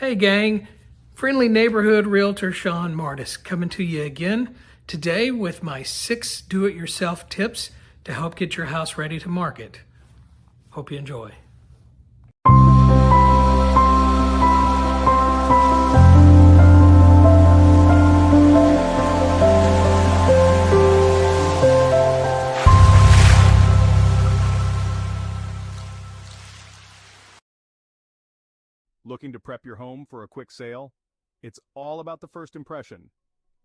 Hey gang, friendly neighborhood realtor Sean Martis coming to you again today with my 6 do-it-yourself tips to help get your house ready to market. Hope you enjoy. Looking to prep your home for a quick sale? It's all about the first impression.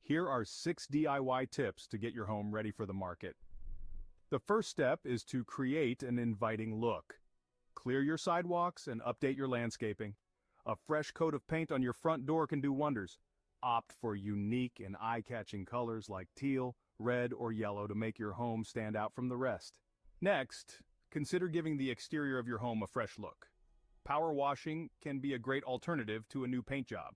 Here are 6 DIY tips to get your home ready for the market. The first step is to create an inviting look. Clear your sidewalks and update your landscaping. A fresh coat of paint on your front door can do wonders. Opt for unique and eye-catching colors like teal, red, or yellow to make your home stand out from the rest. Next, consider giving the exterior of your home a fresh look. Power washing can be a great alternative to a new paint job.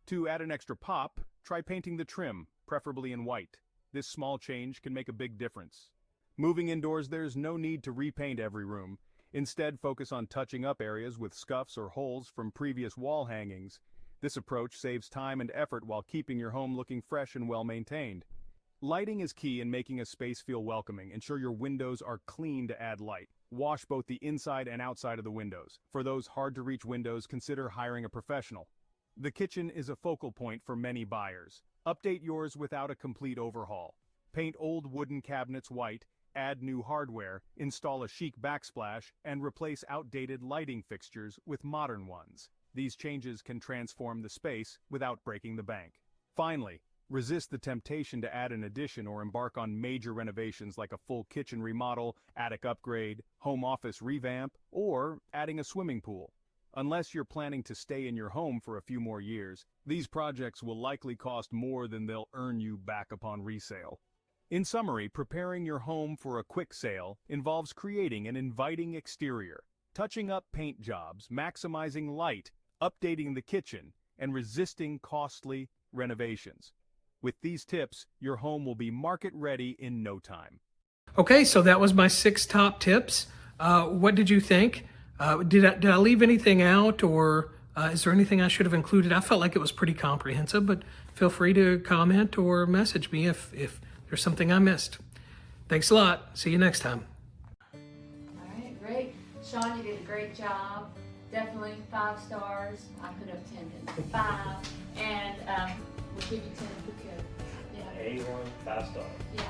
To add an extra pop, try painting the trim, preferably in white. This small change can make a big difference. Moving indoors, there's no need to repaint every room. Instead, focus on touching up areas with scuffs or holes from previous wall hangings. This approach saves time and effort while keeping your home looking fresh and well-maintained. Lighting is key in making a space feel welcoming. Ensure your windows are clean to add light. Wash both the inside and outside of the windows. For those hard-to-reach windows, consider hiring a professional. The kitchen is a focal point for many buyers. Update yours without a complete overhaul. Paint old wooden cabinets white, add new hardware, install a chic backsplash, and replace outdated lighting fixtures with modern ones. These changes can transform the space without breaking the bank. Finally, resist the temptation to add an addition or embark on major renovations like a full kitchen remodel, attic upgrade, home office revamp, or adding a swimming pool. Unless you're planning to stay in your home for a few more years, these projects will likely cost more than they'll earn you back upon resale. In summary, preparing your home for a quick sale involves creating an inviting exterior, touching up paint jobs, maximizing light, updating the kitchen, and resisting costly renovations. With these tips, your home will be market ready in no time. Okay, so that was my 6 top tips. What did you think? Did I leave anything out, or is there anything I should have included? I felt like it was pretty comprehensive, but feel free to comment or message me if there's something I missed. Thanks a lot. See you next time. All right, great. Sean, you did a great job. Definitely 5 stars. I put up 10 and 5. And we'll give you 10 if we could. Yeah. A1, 5 star. Yeah.